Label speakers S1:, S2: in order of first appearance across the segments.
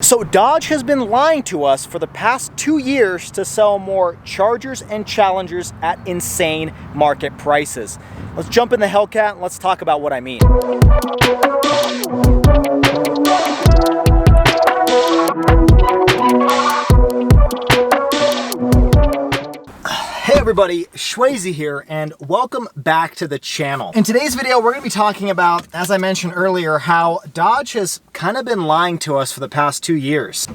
S1: So Dodge has been lying to us for the past 2 years to sell more Chargers and Challengers at insane market prices. Let's jump in the Hellcat and let's talk about what I mean. Hey everybody, Shwazy here, and welcome back to the channel. In today's video, we're going to be talking about, as I mentioned earlier, how Dodge has kind of been lying to us for the past 2 years.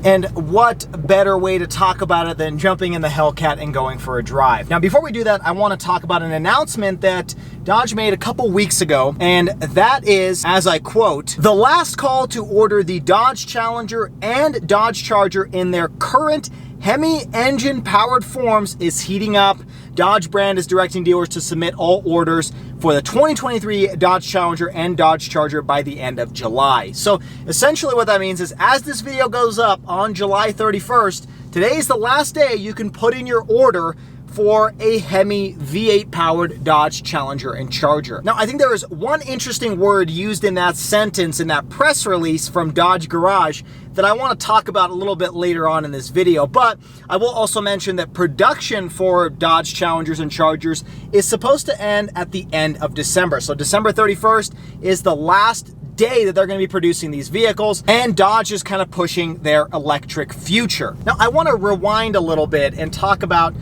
S1: And what better way to talk about it than jumping in the Hellcat and going for a drive. Now, before we do that, I want to talk about an announcement that Dodge made a couple weeks ago, and that is, as I quote, "The last call to order the Dodge Challenger and Dodge Charger in their current Hemi engine powered forms is heating up. Dodge brand is directing dealers to submit all orders for the 2023 Dodge Challenger and Dodge Charger by the end of July." So essentially what that means is, as this video goes up on July 31st, today is the last day you can put in your order for a Hemi V8 powered Dodge Challenger and Charger. Now, I think there is one interesting word used in that sentence, in that press release from Dodge Garage, that I want to talk about a little bit later on in this video. But I will also mention that production for Dodge Challengers and Chargers is supposed to end at the end of December. So December 31st is the last day that they're going to be producing these vehicles, and Dodge is kind of pushing their electric future. Now, I want to rewind a little bit and talk about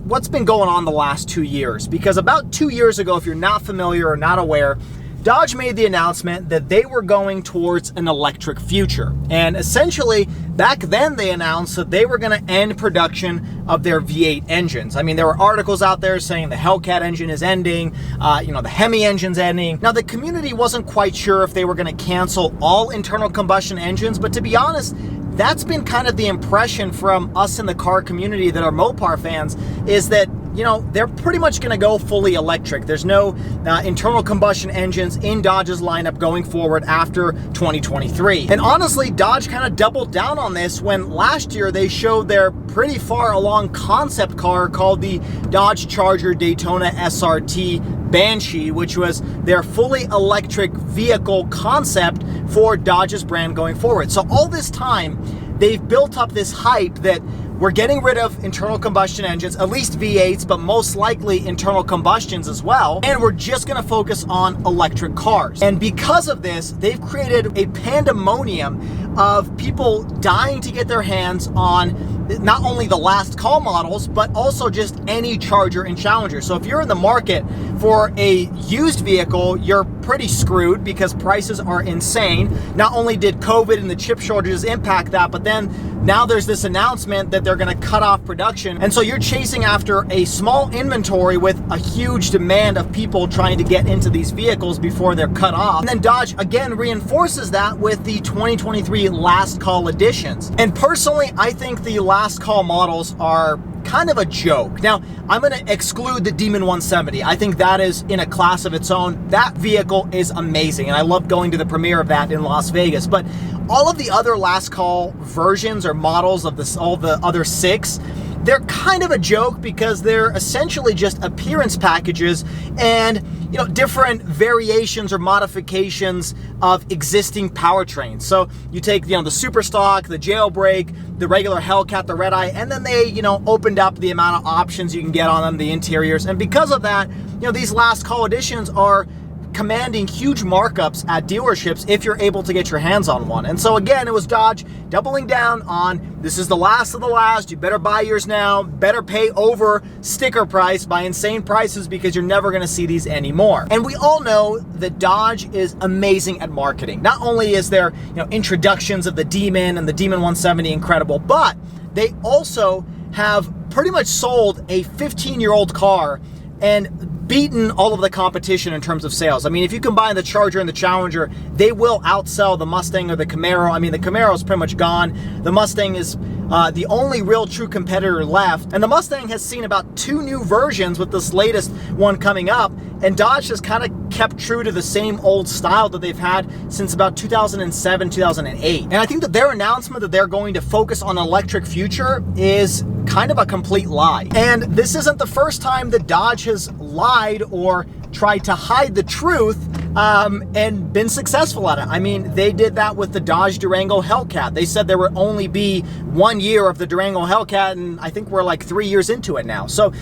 S1: what's been going on the last 2 years, because about 2 years ago, if you're not familiar or not aware, Dodge made the announcement that they were going towards an electric future. And essentially, back then they announced that they were going to end production of their V8 engines. I mean, there were articles out there saying the Hellcat engine is ending, the Hemi engine's ending. Now, the community wasn't quite sure if they were going to cancel all internal combustion engines, but to be honest, that's been kind of the impression from us in the car community that are Mopar fans, is that they're pretty much going to go fully electric. There's no internal combustion engines in Dodge's lineup going forward after 2023. And honestly, Dodge kind of doubled down on this when last year they showed their pretty far along concept car called the Dodge Charger Daytona SRT Banshee, which was their fully electric vehicle concept for Dodge's brand going forward. So all this time, they've built up this hype that we're getting rid of internal combustion engines, at least V8s, but most likely internal combustions as well. And we're just gonna focus on electric cars. And because of this, they've created a pandemonium of people dying to get their hands on not only the last call models, but also just any Charger and Challenger. So if you're in the market for a used vehicle, you're pretty screwed because prices are insane. Not only did COVID and the chip shortages impact that, but then now there's this announcement that they're gonna cut off production. And so you're chasing after a small inventory with a huge demand of people trying to get into these vehicles before they're cut off. And then Dodge again reinforces that with the 2023 last call editions. And personally, I think the last call models are kind of a joke. Now, I'm going to exclude the Demon 170. I think that is in a class of its own. That vehicle is amazing, and I love going to the premiere of that in Las Vegas. But all of the other last call versions or models of all the other 6, they're kind of a joke because they're essentially just appearance packages and different variations or modifications of existing powertrains. So you take the super stock, the jailbreak, the regular Hellcat, the red eye, and then they opened up the amount of options you can get on them, the interiors. And because of that, these last call editions are commanding huge markups at dealerships if you're able to get your hands on one. And so again, it was Dodge doubling down on, this is the last of the last, you better buy yours now, better pay over sticker price by insane prices because you're never gonna see these anymore. And we all know that Dodge is amazing at marketing. Not only is there introductions of the Demon and the Demon 170 incredible, but they also have pretty much sold a 15-year-old car and beaten all of the competition in terms of sales. I mean, if you combine the Charger and the Challenger, they will outsell the Mustang or the Camaro. I mean, the Camaro is pretty much gone. The Mustang is the only real true competitor left. And the Mustang has seen about 2 new versions with this latest one coming up. And Dodge has kind of kept true to the same old style that they've had since about 2007, 2008. And I think that their announcement that they're going to focus on electric future is kind of a complete lie. And this isn't the first time that Dodge has lied or tried to hide the truth and been successful at it. I mean, they did that with the Dodge Durango Hellcat. They said there would only be 1 year of the Durango Hellcat, and I think we're like 3 years into it now. So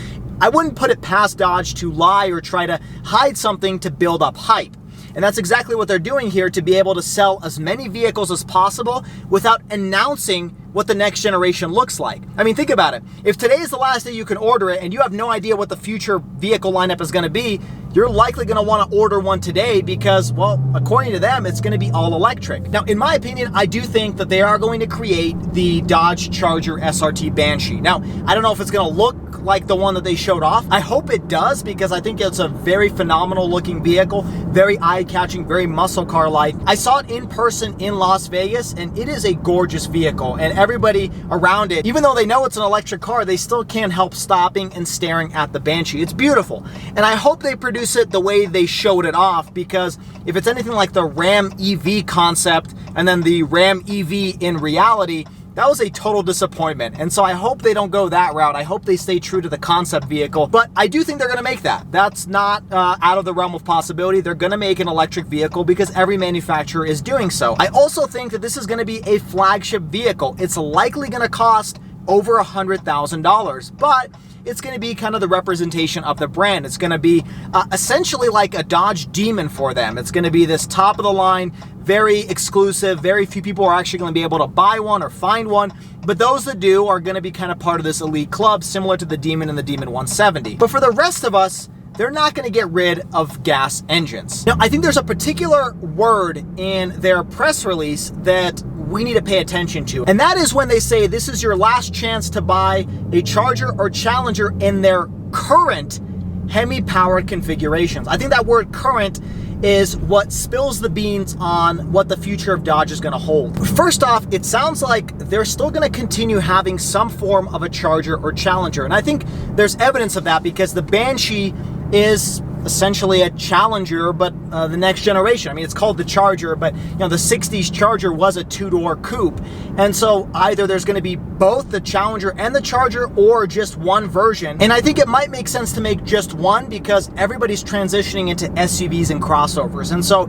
S1: I wouldn't put it past Dodge to lie or try to hide something to build up hype. And that's exactly what they're doing here, to be able to sell as many vehicles as possible without announcing what the next generation looks like. I mean, think about it. If today is the last day you can order it and you have no idea what the future vehicle lineup is going to be, you're likely going to want to order one today because, well, according to them, it's going to be all electric. Now, in my opinion, I do think that they are going to create the Dodge Charger SRT Banshee. Now, I don't know if it's going to look like the one that they showed off. I hope it does, because I think it's a very phenomenal looking vehicle, very eye-catching, very muscle car-like. I saw it in person in Las Vegas, and it is a gorgeous vehicle, and everybody around it, even though they know it's an electric car, they still can't help stopping and staring at the Banshee. It's beautiful, and I hope they produce it the way they showed it off, because if it's anything like the Ram EV concept and then the Ram EV in reality, that was a total disappointment. And so I hope they don't go that route. I hope they stay true to the concept vehicle, but I do think they're gonna make that. That's not out of the realm of possibility. They're gonna make an electric vehicle because every manufacturer is doing so. I also think that this is gonna be a flagship vehicle. It's likely gonna cost over $100,000, but it's going to be kind of the representation of the brand. It's going to be essentially like a Dodge Demon for them. It's going to be this top of the line, very exclusive. Very few people are actually going to be able to buy one or find one, but those that do are going to be kind of part of this elite club, similar to the Demon and the Demon 170. But for the rest of us, they're not going to get rid of gas engines. Now, I think there's a particular word in their press release that we need to pay attention to, and that is when they say this is your last chance to buy a Charger or Challenger in their current Hemi-powered configurations. I think that word current is what spills the beans on what the future of Dodge is going to hold. First off, it sounds like they're still going to continue having some form of a Charger or Challenger, and I think there's evidence of that because the Banshee is essentially a Challenger, but the next generation. I mean, it's called the Charger, but you know, the 60s Charger was a two-door coupe. And so either there's going to be both the Challenger and the Charger or just one version. And I think it might make sense to make just one because everybody's transitioning into SUVs and crossovers. And so,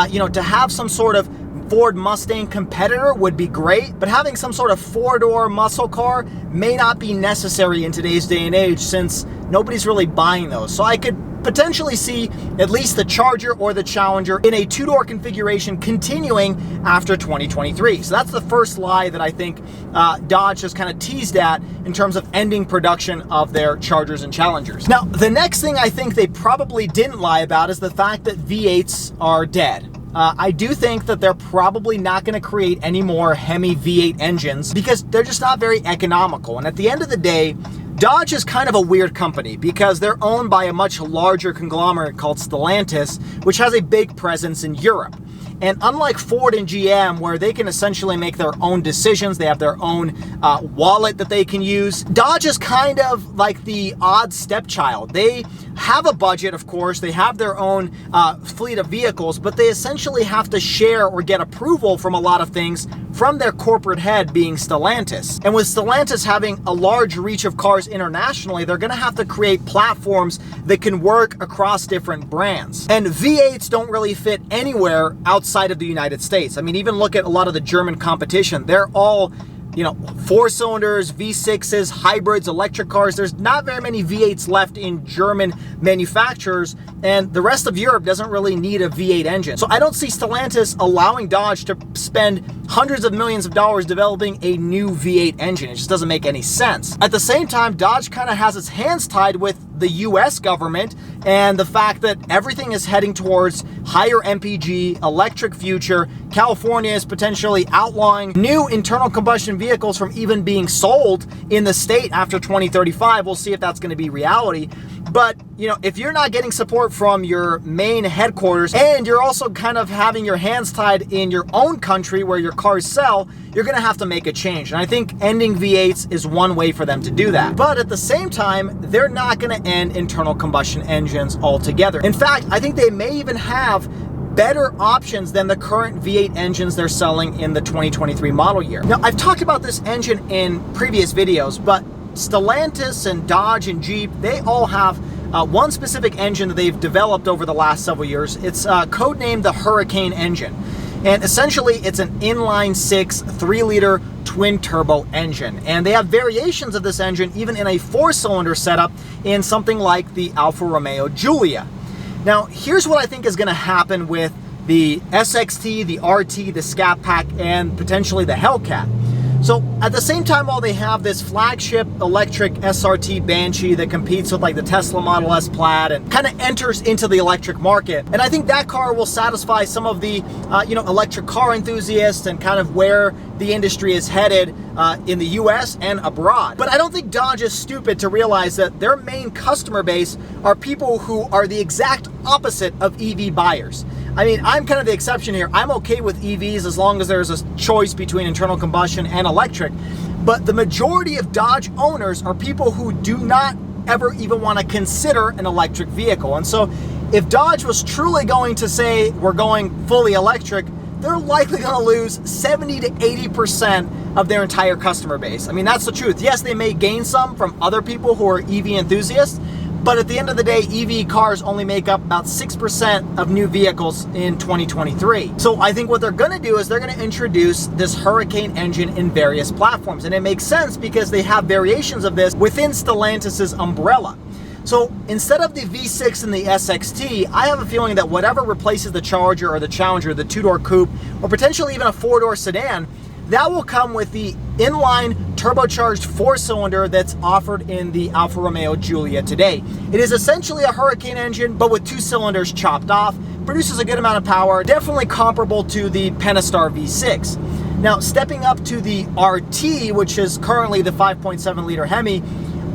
S1: you know, to have some sort of Ford Mustang competitor would be great, but having some sort of four-door muscle car may not be necessary in today's day and age since nobody's really buying those. So I could potentially see at least the Charger or the Challenger in a two-door configuration continuing after 2023. So that's the first lie that I think Dodge has kind of teased at in terms of ending production of their Chargers and Challengers. Now, the next thing I think they probably didn't lie about is the fact that V8s are dead. I do think that they're probably not going to create any more Hemi V8 engines because they're just not very economical. And at the end of the day, Dodge is kind of a weird company because they're owned by a much larger conglomerate called Stellantis, which has a big presence in Europe. And unlike Ford and GM, where they can essentially make their own decisions, they have their own wallet that they can use, Dodge is kind of like the odd stepchild. They have a budget, of course, they have their own fleet of vehicles, but they essentially have to share or get approval from a lot of things from their corporate head being Stellantis. And with Stellantis having a large reach of cars internationally, they're gonna have to create platforms that can work across different brands. And V8s don't really fit anywhere outside of the United States. I mean, even look at a lot of the German competition. They're all, you know, 4 cylinders, V6s, hybrids, electric cars. There's not very many V8s left in German manufacturers, and the rest of Europe doesn't really need a V8 engine. So I don't see Stellantis allowing Dodge to spend hundreds of millions of dollars developing a new V8 engine. It just doesn't make any sense. At the same time, Dodge kind of has its hands tied with the US government and the fact that everything is heading towards higher MPG, electric future. California is potentially outlawing new internal combustion vehicles from even being sold in the state after 2035. We'll see if that's going to be reality. But, you know, if you're not getting support from your main headquarters and you're also kind of having your hands tied in your own country where your cars sell, you're going to have to make a change. And I think ending V8s is one way for them to do that. But at the same time, they're not going to end internal combustion engines altogether. In fact, I think they may even have better options than the current V8 engines they're selling in the 2023 model year. Now, I've talked about this engine in previous videos, but Stellantis and Dodge and Jeep, they all have one specific engine that they've developed over the last several years. It's codenamed the Hurricane engine. And essentially, it's an inline-six, 3-liter twin-turbo engine. And they have variations of this engine even in a 4-cylinder setup in something like the Alfa Romeo Giulia. Now, here's what I think is going to happen with the SXT, the RT, the Scat Pack, and potentially the Hellcat. So at the same time, while they have this flagship electric SRT Banshee that competes with like the Tesla Model S Plaid and kind of enters into the electric market, and I think that car will satisfy some of the electric car enthusiasts and kind of where the industry is headed in the US and abroad. But I don't think Dodge is stupid to realize that their main customer base are people who are the exact opposite of EV buyers. I mean, I'm kind of the exception here. I'm okay with EVs as long as there's a choice between internal combustion and electric. But the majority of Dodge owners are people who do not ever even want to consider an electric vehicle. And so if Dodge was truly going to say we're going fully electric, they're likely going to lose 70 to 80% of their entire customer base. I mean, that's the truth. Yes, they may gain some from other people who are EV enthusiasts, but at the end of the day, EV cars only make up about 6% of new vehicles in 2023. So I think what they're going to do is they're going to introduce this Hurricane engine in various platforms. And it makes sense because they have variations of this within Stellantis's umbrella. So instead of the V6 and the SXT, I have a feeling that whatever replaces the Charger or the Challenger, the 2-door coupe, or potentially even a 4-door sedan, that will come with the inline turbocharged 4-cylinder that's offered in the Alfa Romeo Giulia today. It is essentially a Hurricane engine, but with 2 cylinders chopped off. Produces a good amount of power, definitely comparable to the Pentastar V6. Now, stepping up to the RT, which is currently the 5.7-liter Hemi,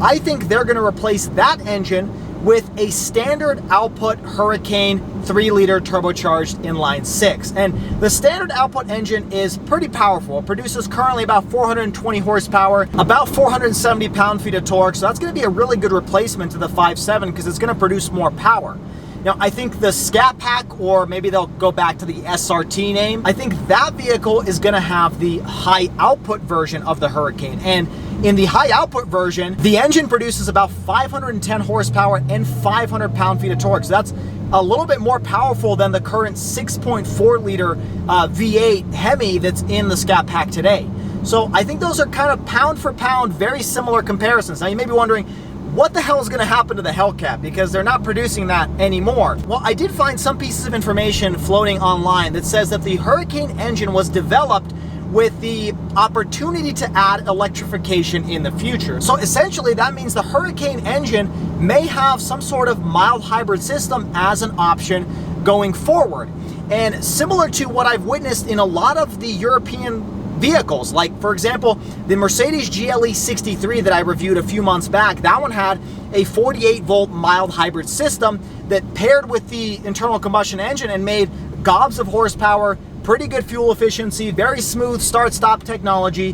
S1: I think they're going to replace that engine with a standard output Hurricane 3-liter turbocharged inline 6. And the standard output engine is pretty powerful. It produces currently about 420 horsepower, about 470 pound-feet of torque. So that's going to be a really good replacement to the 5.7 because it's going to produce more power. Now, I think the Scat Pack, or maybe they'll go back to the SRT name, I think that vehicle is going to have the high output version of the Hurricane. And in the high output version, the engine produces about 510 horsepower and 500 pound-feet of torque. So that's a little bit more powerful than the current 6.4-liter V8 Hemi that's in the Scat Pack today. So I think those are kind of pound for pound, very similar comparisons. Now you may be wondering, what the hell is going to happen to the Hellcat? Because they're not producing that anymore. Well, I did find some pieces of information floating online that says that the Hurricane engine was developed with the opportunity to add electrification in the future. So essentially that means the Hurricane engine may have some sort of mild hybrid system as an option going forward. And similar to what I've witnessed in a lot of the European vehicles, like for example, the Mercedes GLE 63 that I reviewed a few months back, that one had a 48-volt mild hybrid system that paired with the internal combustion engine and made gobs of horsepower, pretty good fuel efficiency, very smooth start-stop technology,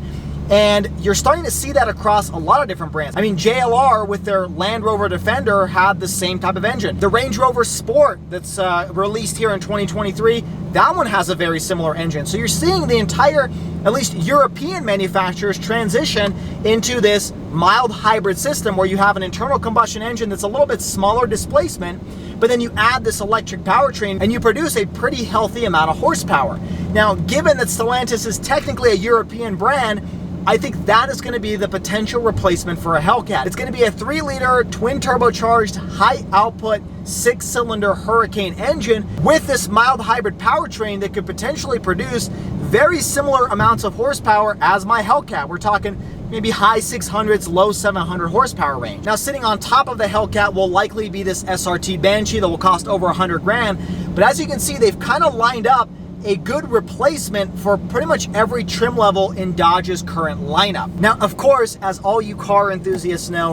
S1: and you're starting to see that across a lot of different brands. I mean, JLR with their Land Rover Defender had the same type of engine. The Range Rover Sport that's released here in 2023, that one has a very similar engine. So you're seeing the entire, at least European manufacturers, transition into this mild hybrid system where you have an internal combustion engine that's a little bit smaller displacement, but then you add this electric powertrain and you produce a pretty healthy amount of horsepower. Now, given that Stellantis is technically a European brand, I think that is going to be the potential replacement for a Hellcat. It's going to be a 3-liter twin turbocharged high output 6-cylinder Hurricane engine with this mild hybrid powertrain that could potentially produce very similar amounts of horsepower as my Hellcat. We're talking maybe high 600s, low 700 horsepower range. Now, sitting on top of the Hellcat will likely be this SRT Banshee that will cost over 100 grand. But as you can see, they've kind of lined up a good replacement for pretty much every trim level in Dodge's current lineup. Now, of course, as all you car enthusiasts know,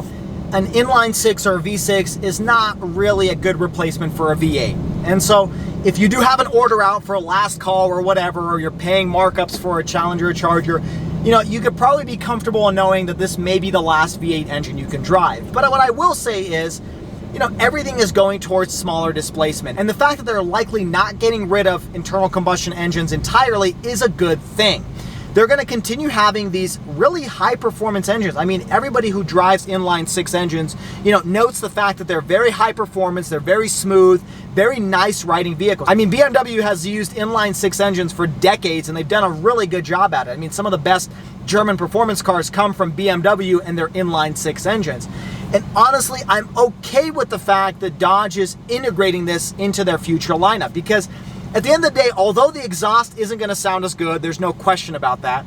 S1: an inline 6 or a V6 is not really a good replacement for a V8. And so if you do have an order out for a last call or whatever, or you're paying markups for a Challenger or Charger, you know, you could probably be comfortable in knowing that this may be the last V8 engine you can drive. But what I will say is, you know, everything is going towards smaller displacement. And the fact that they're likely not getting rid of internal combustion engines entirely is a good thing. they're going to continue having these really high performance engines. I mean, everybody who drives inline six engines, notes the fact that they're very high performance, they're very smooth, very nice riding vehicles. I mean, BMW has used inline six engines for decades, and they've done a really good job at it. I mean, some of the best German performance cars come from BMW and their inline six engines. And honestly, I'm okay with the fact that Dodge is integrating this into their future lineup, because at the end of the day, although the exhaust isn't going to sound as good, there's no question about that,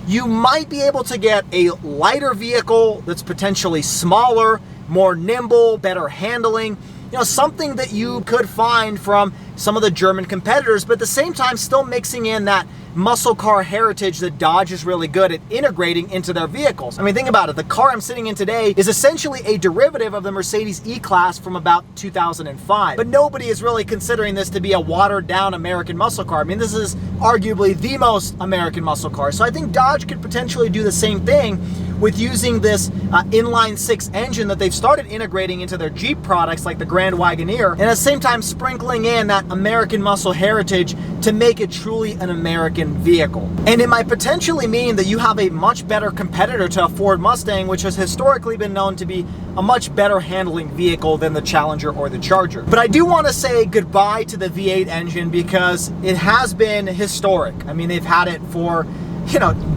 S1: you might be able to get a lighter vehicle that's potentially smaller, more nimble, better handling, something that you could find from some of the German competitors, but at the same time still mixing in that muscle car heritage that Dodge is really good at integrating into their vehicles. I mean, think about it. The car I'm sitting in today is essentially a derivative of the Mercedes E-Class from about 2005, but nobody is really considering this to be a watered down American muscle car. I mean, this is arguably the most American muscle car. So I think Dodge could potentially do the same thing with using this inline six engine that they've started integrating into their Jeep products like the Grand Wagoneer, and at the same time sprinkling in that American muscle heritage to make it truly an American vehicle. And it might potentially mean that you have a much better competitor to a Ford Mustang, which has historically been known to be a much better handling vehicle than the Challenger or the Charger. But I do want to say goodbye to the V8 engine, because it has been historic. I mean, they've had it for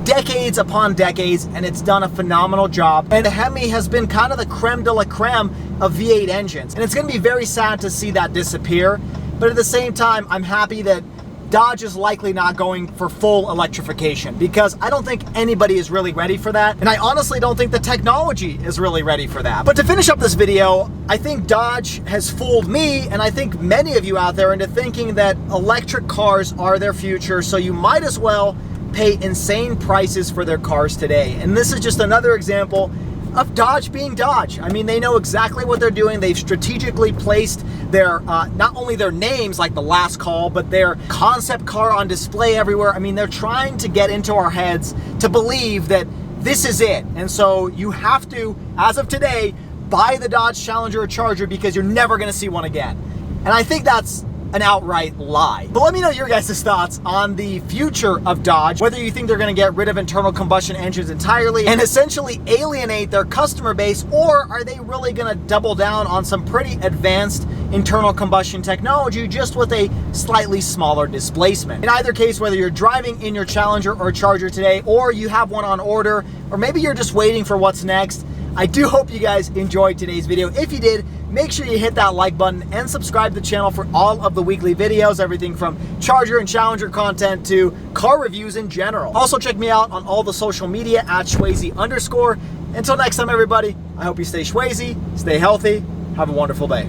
S1: decades upon decades, and it's done a phenomenal job. And the Hemi has been kind of the creme de la creme of V8 engines. And it's going to be very sad to see that disappear. But at the same time, I'm happy that Dodge is likely not going for full electrification, because I don't think anybody is really ready for that. And I honestly don't think the technology is really ready for that. But to finish up this video, I think Dodge has fooled me, and I think many of you out there, into thinking that electric cars are their future. So you might as well pay insane prices for their cars today. And this is just another example of Dodge being Dodge. I mean, they know exactly what they're doing. They've strategically placed their, not only their names like The Last Call, but their concept car on display everywhere. I mean, they're trying to get into our heads to believe that this is it. And so you have to, as of today, buy the Dodge Challenger or Charger, because you're never gonna see one again. And I think that's an outright lie. But let me know your guys' thoughts on the future of Dodge, whether you think they're going to get rid of internal combustion engines entirely and essentially alienate their customer base, or are they really going to double down on some pretty advanced internal combustion technology just with a slightly smaller displacement. In either case, whether you're driving in your Challenger or Charger today, or you have one on order, or maybe you're just waiting for what's next, I do hope you guys enjoyed today's video. If you did, make sure you hit that like button and subscribe to the channel for all of the weekly videos, everything from Charger and Challenger content to car reviews in general. Also check me out on all the social media at Schwazy_. Until next time, everybody, I hope you stay Schwazy, stay healthy, have a wonderful day.